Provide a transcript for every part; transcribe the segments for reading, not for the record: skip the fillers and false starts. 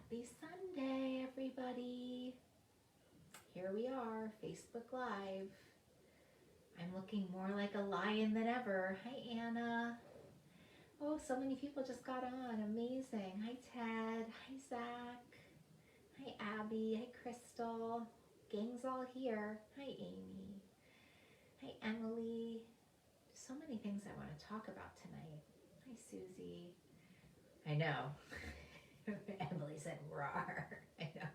Happy Sunday, everybody. Here we are, Facebook Live. I'm looking more like a lion than ever. Hi, Anna. Oh, so many people just got on. Amazing. Hi, Ted. Hi, Zach. Hi, Abby. Hi, Crystal. Gang's all here. Hi, Amy. Hi, Emily. So many things I want to talk about tonight. Hi, Susie. I know. Emily said roar. I know.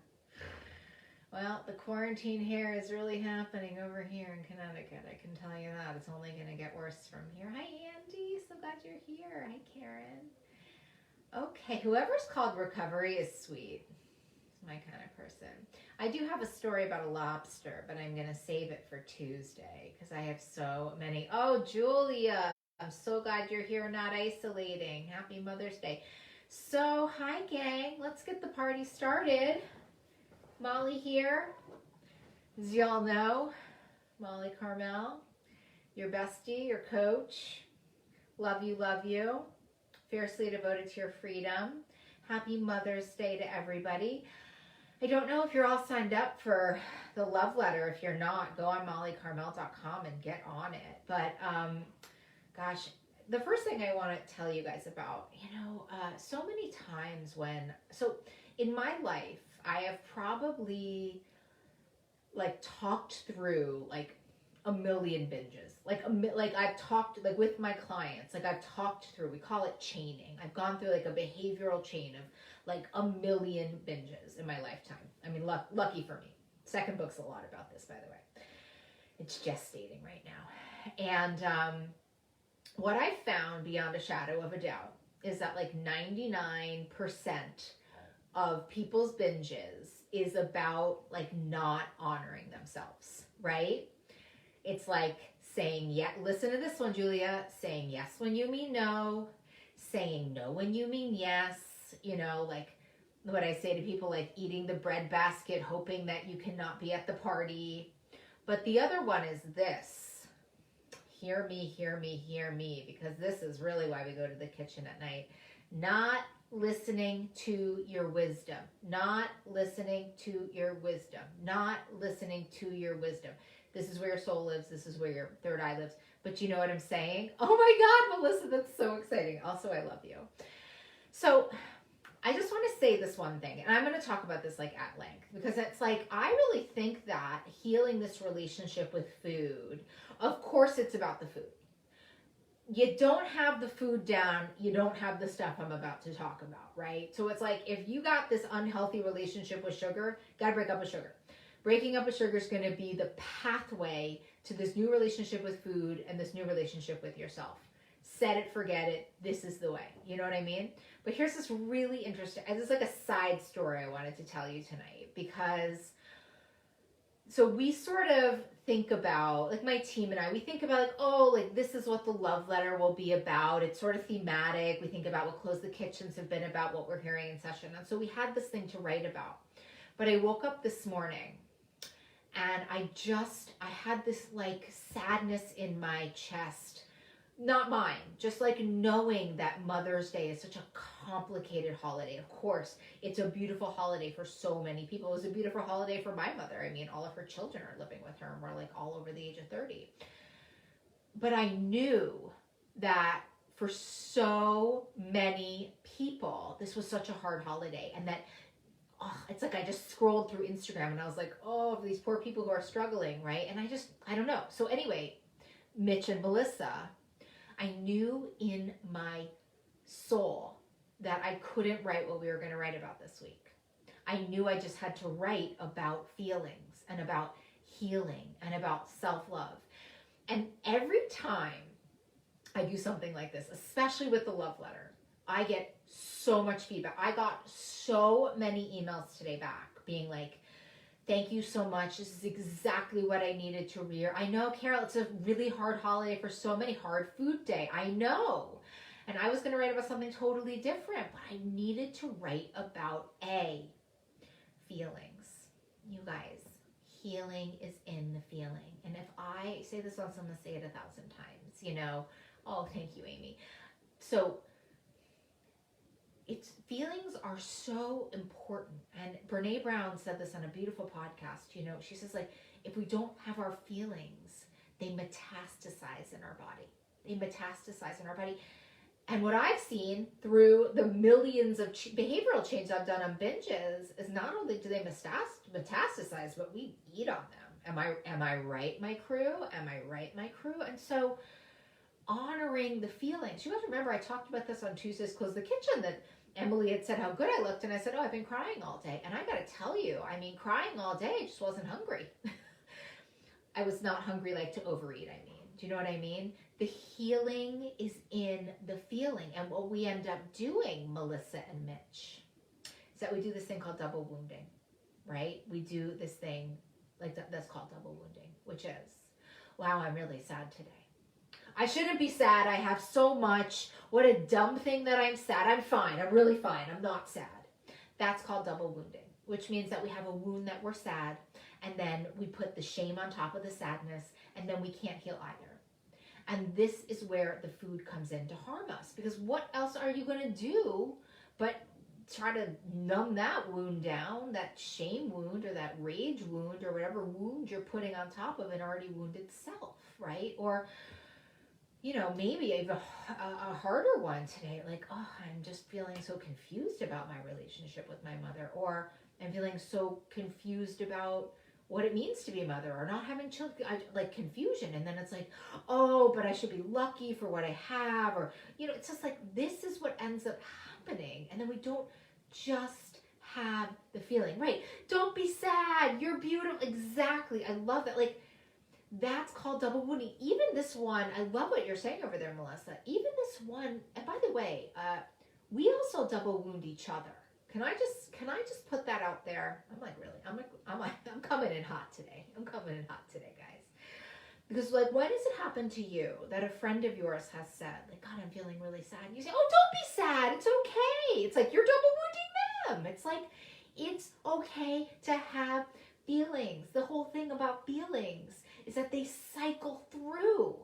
Well, the quarantine here is really happening over here in Connecticut. I can tell you that. It's only going to get worse from here. Hi, Andy. So glad you're here. Hi, Karen. Okay, whoever's called recovery is sweet. It's my kind of person. I do have a story about a lobster, but I'm going to save it for Tuesday because I have so many. Oh, Julia. I'm so glad you're here, not isolating. Happy Mother's Day. So, hi, gang. Let's get the party started. Molly here. As y'all know, Molly Carmel, your bestie, your coach. Love you, love you. Fiercely devoted to your freedom. Happy Mother's Day to everybody. I don't know if you're all signed up for the love letter. If you're not, go on mollycarmel.com and get on it. But, gosh, the first thing I want to tell you guys about, so many times so in my life, I have probably talked through a million binges. I've talked with my clients, I've talked through, we call it chaining. I've gone through a behavioral chain of a million binges in my lifetime. I mean, lucky for me. Second book's a lot about this, by the way. It's gestating right now. And what I found beyond a shadow of a doubt is that 99% of people's binges is about not honoring themselves, right? It's saying, yeah, listen to this one, Julia, saying yes when you mean no, saying no when you mean yes, what I say to people, eating the bread basket, hoping that you cannot be at the party. But the other one is this. Hear me, hear me, hear me, because this is really why we go to the kitchen at night. Not listening to your wisdom. Not listening to your wisdom. Not listening to your wisdom. This is where your soul lives. This is where your third eye lives. But you know what I'm saying? Oh my God, Melissa, that's so exciting. Also, I love you. So I just want to say this one thing, and I'm going to talk about this at length, because it's I really think that healing this relationship with food, of course it's about the food. You don't have the food down, you don't have the stuff I'm about to talk about, right? So it's if you got this unhealthy relationship with sugar, gotta break up with sugar. Breaking up with sugar is going to be the pathway to this new relationship with food and this new relationship with yourself. Set it, forget it. This is the way. You know what I mean? But here's this really interesting, it's a side story I wanted to tell you tonight, because so we sort of think about, my team and I, we think about this is what the love letter will be about. It's sort of thematic. We think about what Close the Kitchens have been about, what we're hearing in session. And so we had this thing to write about. But I woke up this morning and I had this sadness in my chest. Not mine, just knowing that Mother's Day is such a complicated holiday. Of course, it's a beautiful holiday for so many people. It was a beautiful holiday for my mother. I mean, all of her children are living with her and we're all over the age of 30. But I knew that for so many people, this was such a hard holiday, and that it's I just scrolled through Instagram and I was these poor people who are struggling, right? And I don't know. So anyway, Mitch and Melissa, I knew in my soul that I couldn't write what we were going to write about this week. I knew I just had to write about feelings and about healing and about self-love. And every time I do something like this, especially with the love letter, I get so much feedback. I got so many emails today back being thank you so much. This is exactly what I needed to hear. I know, Carol, it's a really hard holiday for so many. Hard food day. I know. And I was going to write about something totally different, but I needed to write about feelings. You guys, healing is in the feeling. And if I say this once, I'm going to say it 1,000 times, Oh, thank you, Amy. So feelings are so important. And Brene Brown said this on a beautiful podcast. She says, like, if we don't have our feelings, they metastasize in our body. And what I've seen through the millions of behavioral change I've done on binges is not only do they metastasize, but we eat on them. Am I right, my crew? And so honoring the feelings. You have to remember, I talked about this on Tuesday's Close the Kitchen, that Emily had said how good I looked, and I said, oh, I've been crying all day. And I got to tell you, crying all day, I just wasn't hungry. I was not hungry like to overeat, Do you know what I mean? The healing is in the feeling. And what we end up doing, Melissa and Mitch, is that we do this thing called double wounding, right? We do this thing that's called double wounding, which is, wow, I'm really sad today. I shouldn't be sad. I have so much. What a dumb thing that I'm sad. I'm fine. I'm really fine. I'm not sad. That's called double wounding, which means that we have a wound that we're sad, and then we put the shame on top of the sadness, and then we can't heal either. And this is where the food comes in to harm us, because what else are you going to do but try to numb that wound down, that shame wound or that rage wound or whatever wound you're putting on top of an already wounded self, right? Or maybe even a harder one today, like, oh, I'm just feeling so confused about my relationship with my mother, or I'm feeling so confused about what it means to be a mother, or not having children, like confusion. And then it's like, oh, but I should be lucky for what I have, or, it's just like, this is what ends up happening. And then we don't just have the feeling, right? Don't be sad. You're beautiful. Exactly. I love that. Like, that's called double wounding. Even this one, I love what you're saying over there, Melissa. Even this one, and by the way, we also double wound each other. Can I just put that out there? I'm coming in hot today. Guys. Because when does it happen to you that a friend of yours has said, like, God, I'm feeling really sad. And you say, oh, don't be sad. It's okay. It's like you're double wounding them. It's like, it's okay to have feelings. The whole thing about feelings is that they cycle through,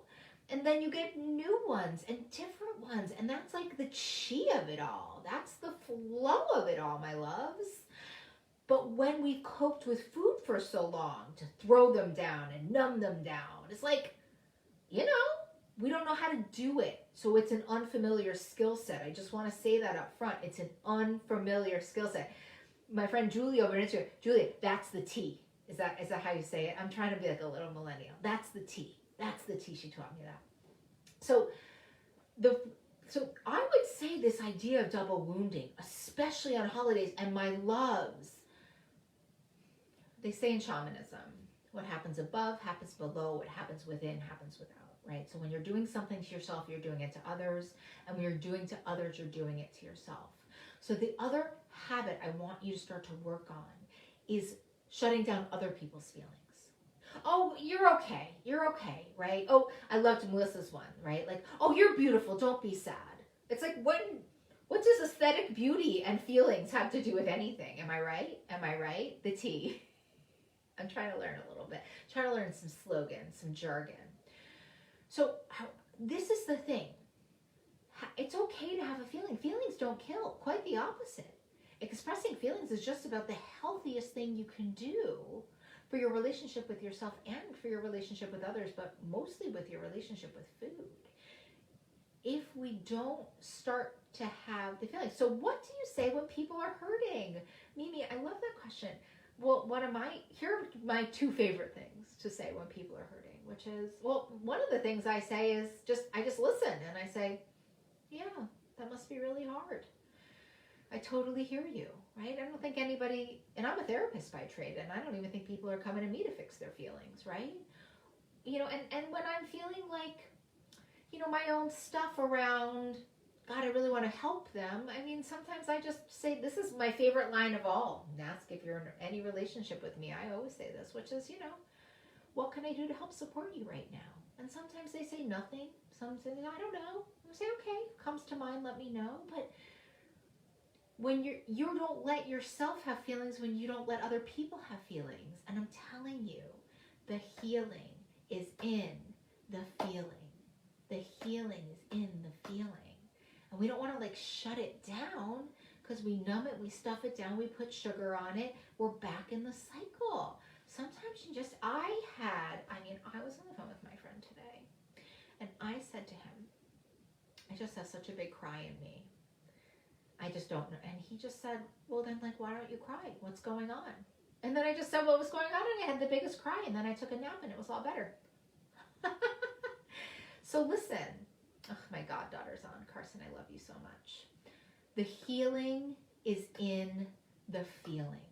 and then you get new ones and different ones, and that's like the chi of it all. That's the flow of it all, my loves. But when we've coped with food for so long to throw them down and numb them down, it's like, we don't know how to do it. So it's an unfamiliar skill set. I just want to say that up front. It's an unfamiliar skill set. My friend Julie over on Instagram, Julie, that's the T. Is that how you say it? I'm trying to be like a little millennial. That's the T. She taught me that. So I would say this idea of double wounding, especially on holidays, and my loves, they say in shamanism, what happens above happens below, what happens within happens without, right? So when you're doing something to yourself, you're doing it to others, and when you're doing to others, you're doing it to yourself. So the other habit I want you to start to work on is shutting down other people's feelings. Oh, you're okay, right? Oh, I loved Melissa's one, right? Like, oh, you're beautiful, don't be sad. It's like, what does aesthetic beauty and feelings have to do with anything? Am I right? The T. I'm trying to learn a little bit. Trying to learn some slogans, some jargon. So this is the thing. It's okay to have a feeling. Feelings don't kill. Quite the opposite. Expressing feelings is just about the healthiest thing you can do for your relationship with yourself and for your relationship with others, but mostly with your relationship with food. If we don't start to have the feelings. So what do you say when people are hurting? Mimi, I love that question. Well, here are my two favorite things to say when people are hurting, which is, well, one of the things I say is I just listen and I say, yeah, that must be really hard. I totally hear you, right? I don't think anybody, and I'm a therapist by trade, and I don't even think people are coming to me to fix their feelings, right? And when I'm feeling like, my own stuff around, God, I really want to help them. Sometimes I just say, this is my favorite line of all. Ask if you're in any relationship with me. I always say this, which is, what can I do to help support you right now? And sometimes they say nothing. Some say, I don't know. I say, okay, comes to mind, let me know. But when you don't let yourself have feelings, when you don't let other people have feelings. And I'm telling you, the healing is in the feeling. The healing is in the feeling. And And we don't want to like shut it down because we numb it, we stuff it down, we put sugar on it, we're back in the cycle. Sometimes you just, I was on the phone with my friend today, and I said to him, I just have such a big cry in me. I just don't know. And he just said, well, then, like, why don't you cry? What's going on? And then I just said, what was going on? And I had the biggest cry, and then I took a nap, and it was all better. So listen. Oh, my goddaughter's on. Carson, I love you so much. The healing is in the feeling.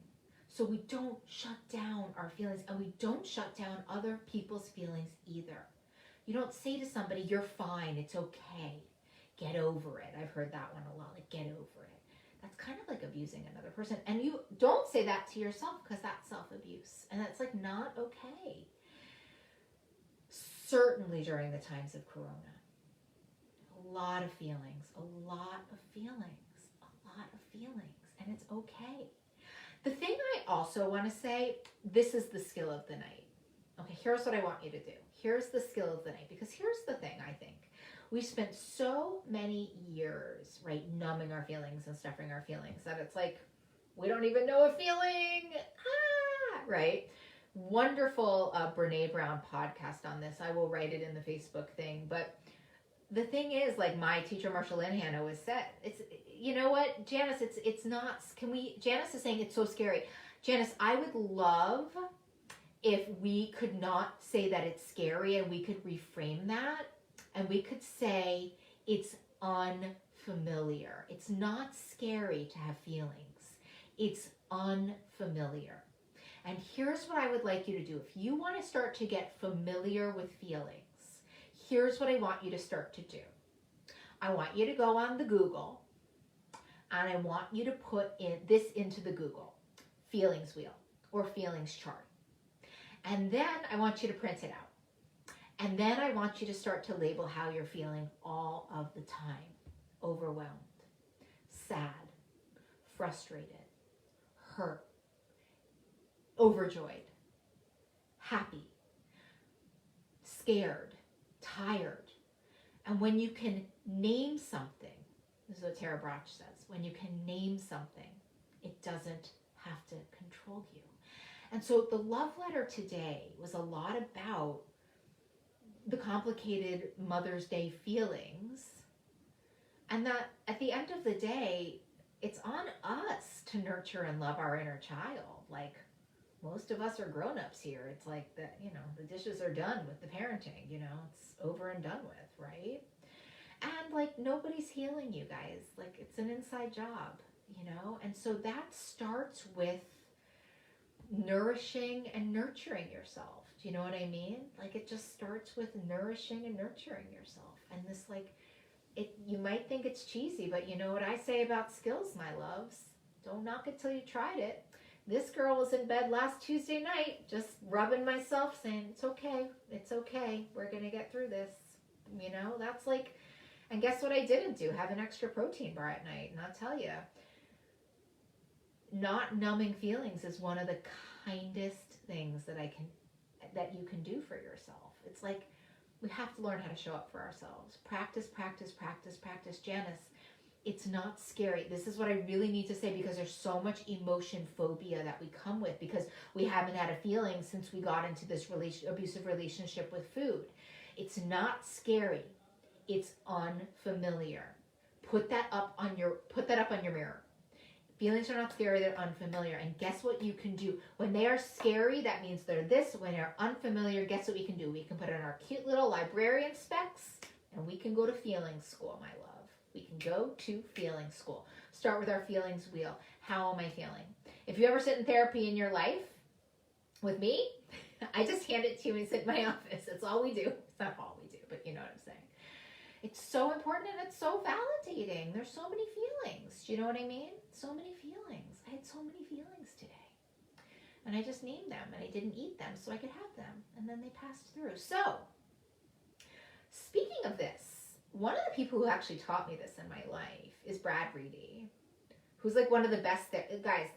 So we don't shut down our feelings, and we don't shut down other people's feelings either. You don't say to somebody, you're fine, it's okay, get over it. I've heard that one a lot, like, get over it. That's kind of like abusing another person. And you don't say that to yourself, because that's self-abuse, and that's like not okay. Certainly during the times of Corona, a lot of feelings, and it's okay. The thing I also want to say, this is the skill of the night. Okay, here's what I want you to do. Here's the skill of the night, because here's the thing, I think. We've spent so many years, right, numbing our feelings and stuffing our feelings that it's like, we don't even know a feeling, right? Wonderful Brene Brown podcast on this. I will write it in the Facebook thing, but the thing is, like my teacher, Marsha Linehan, always said, it's, you know what, Janice, it's not, Janice is saying it's so scary. Janice, I would love if we could not say that it's scary, and we could reframe that, and we could say it's unfamiliar. It's not scary to have feelings. It's unfamiliar. And here's what I would like you to do. If you want to start to get familiar with feelings, here's what I want you to start to do. I want you to go on the Google, and I want you to put into the Google feelings wheel or feelings chart. And then I want you to print it out. And then I want you to start to label how you're feeling all of the time. Overwhelmed, sad, frustrated, hurt, overjoyed, happy, scared, tired. And when you can name something, this is what Tara Brach says, when you can name something, it doesn't have to control you. And so the love letter today was a lot about the complicated Mother's Day feelings, and that at the end of the day, it's on us to nurture and love our inner child. Like, most of us are grown-ups here. It's like that, the dishes are done with the parenting, it's over and done with, right? And like, nobody's healing you guys. Like, it's an inside job, and so that starts with nourishing and nurturing yourself. Do you know what I mean? Like, it just starts with nourishing and nurturing yourself. And this, like, you might think it's cheesy, but you know what I say about skills, my loves? Don't knock it till you tried it. This girl was in bed last Tuesday night, just rubbing myself, saying, it's okay, we're gonna get through this. That's like, and guess what I didn't do? Have an extra protein bar at night. And I'll tell you, not numbing feelings is one of the kindest things that you can do for yourself. It's like, we have to learn how to show up for ourselves. Practice. Janice, it's not scary. This is what I really need to say, because there's so much emotion phobia that we come with because we haven't had a feeling since we got into this abusive relationship with food. It's not scary. It's unfamiliar. Put that up on your mirror. Feelings are not scary, they're unfamiliar. And guess what you can do? When they are scary, that means they're this. When they're unfamiliar, guess what we can do? We can put on our cute little librarian specs, and we can go to feeling school, my love. We can go to feeling school. Start with our feelings wheel. How am I feeling? If you ever sit in therapy in your life with me, I just hand it to you and sit in my office. That's all we do. It's not all we do, but you know what I'm saying. It's so important, and it's so validating. There's so many feelings. Do you know what I mean? So many feelings. I had so many feelings today. And I just named them, and I didn't eat them so I could have them. And then they passed through. So, speaking of this, one of the people who actually taught me this in my life is Brad Reedy, who's like one of the best guys.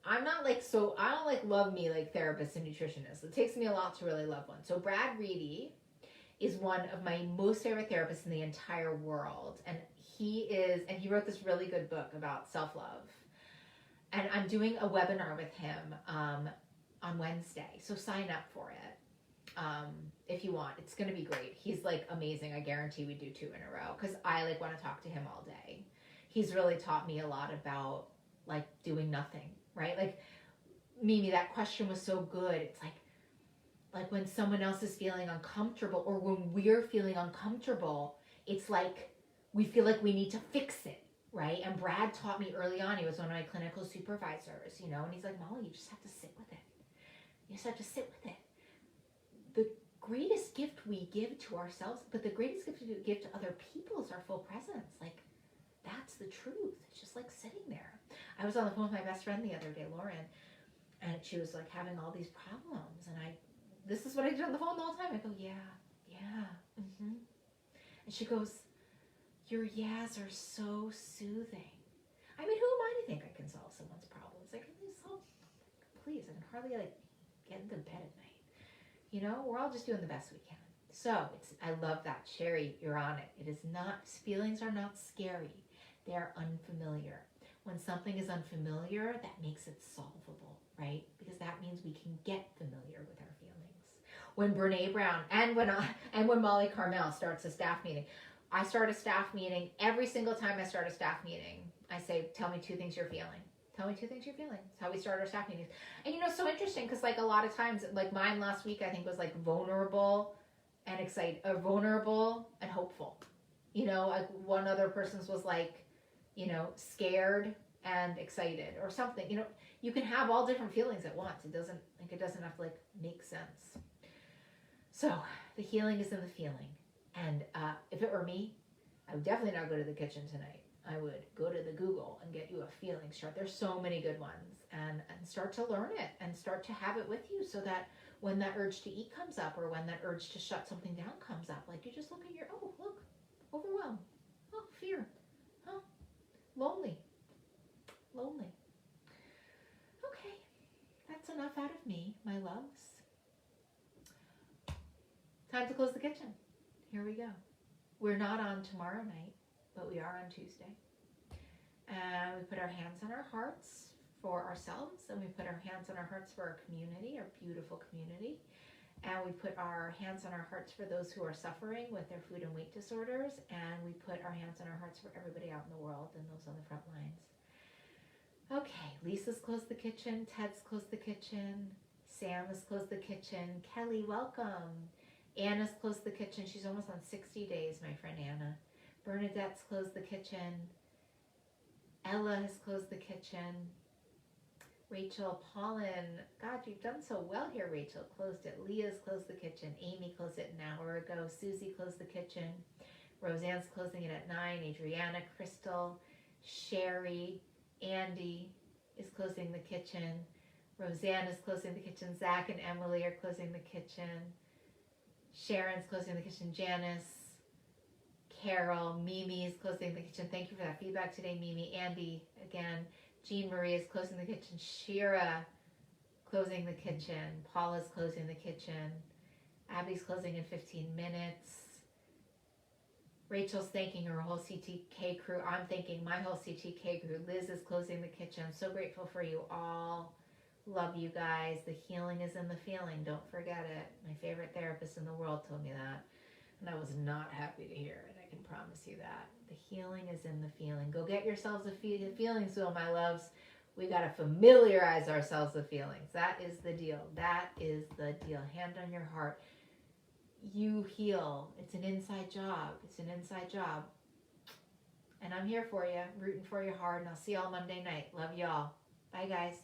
I'm not like, I don't like love me like therapists and nutritionists. It takes me a lot to really love one. So Brad Reedy is one of my most favorite therapists in the entire world. And he wrote this really good book about self-love. And I'm doing a webinar with him on Wednesday. So sign up for it if you want. It's going to be great. He's like amazing. I guarantee we do 2 in a row because I like want to talk to him all day. He's really taught me a lot about like doing nothing, right? Like, Mimi, that question was so good. It's like when someone else is feeling uncomfortable or when we're feeling uncomfortable, it's like we feel like we need to fix it, right? And Brad taught me early on, he was one of my clinical supervisors, you know, and he's like, Molly, you just have to sit with it. You just have to sit with it. The greatest gift we give to ourselves, but the greatest gift we give to other people is our full presence. Like, that's the truth. It's just like sitting there. I was on the phone with my best friend the other day, Lauren, and she was like having all these problems. And this is what I did on the phone the whole time. I go, yeah. And she goes, your yeahs are so soothing. I mean, who am I to think I can solve someone's problems? Like, please, I can hardly like get into bed at night. You know, we're all just doing the best we can. So I love that. Sherry, you're on it. It is not, feelings are not scary. They are unfamiliar. When something is unfamiliar, that makes it solvable, right? Because that means we can get familiar with our feelings. When Brene Brown and when Molly Carmel starts a staff meeting, I start a staff meeting. Every single time I start a staff meeting, I say, tell me 2 things you're feeling. Tell me 2 things you're feeling. That's how we start our staff meetings. And you know, it's so interesting because like a lot of times, like mine last week, I think was like vulnerable and excited, vulnerable and hopeful. You know, like one other person's was like, you know, scared and excited or something. You know, you can have all different feelings at once. It doesn't have to like make sense. So the healing is in the feeling. And if it were me, I would definitely not go to the kitchen tonight. I would go to the Google and get you a feeling chart. There's so many good ones, and start to learn it and start to have it with you so that when that urge to eat comes up or when that urge to shut something down comes up, like you just look at look, overwhelmed, oh, fear, oh, lonely. Okay, that's enough out of me, my loves. Time to close the kitchen. Here we go. We're not on tomorrow night, but we are on Tuesday. And we put our hands on our hearts for ourselves, and we put our hands on our hearts for our community, our beautiful community. And we put our hands on our hearts for those who are suffering with their food and weight disorders. And we put our hands on our hearts for everybody out in the world and those on the front lines. Okay, Lisa's closed the kitchen. Ted's closed the kitchen. Sam has closed the kitchen. Kelly, welcome. Anna's closed the kitchen. She's almost on 60 days, my friend Anna. Bernadette's closed the kitchen. Ella has closed the kitchen. Rachel, Paulin, God, you've done so well here, Rachel. Closed it. Leah's closed the kitchen. Amy closed it an hour ago. Susie closed the kitchen. Roseanne's closing it at 9. Adriana, Crystal, Sherry, Andy is closing the kitchen. Roseanne is closing the kitchen. Zach and Emily are closing the kitchen. Sharon's closing the kitchen. Janice, Carol, Mimi is closing the kitchen. Thank you for that feedback today, Mimi. Andy, again. Jean Marie is closing the kitchen. Shira closing the kitchen. Paula's closing the kitchen. Abby's closing in 15 minutes. Rachel's thanking her whole CTK crew. I'm thanking my whole CTK crew. Liz is closing the kitchen. I'm so grateful for you all. Love you guys. The healing is in the feeling. Don't forget it. My favorite therapist in the world told me that. And I was not happy to hear it. I can promise you that. The healing is in the feeling. Go get yourselves a feelings wheel, my loves. We got to familiarize ourselves with feelings. That is the deal. That is the deal. Hand on your heart. You heal. It's an inside job. It's an inside job. And I'm here for you, rooting for you hard. And I'll see y'all Monday night. Love y'all. Bye, guys.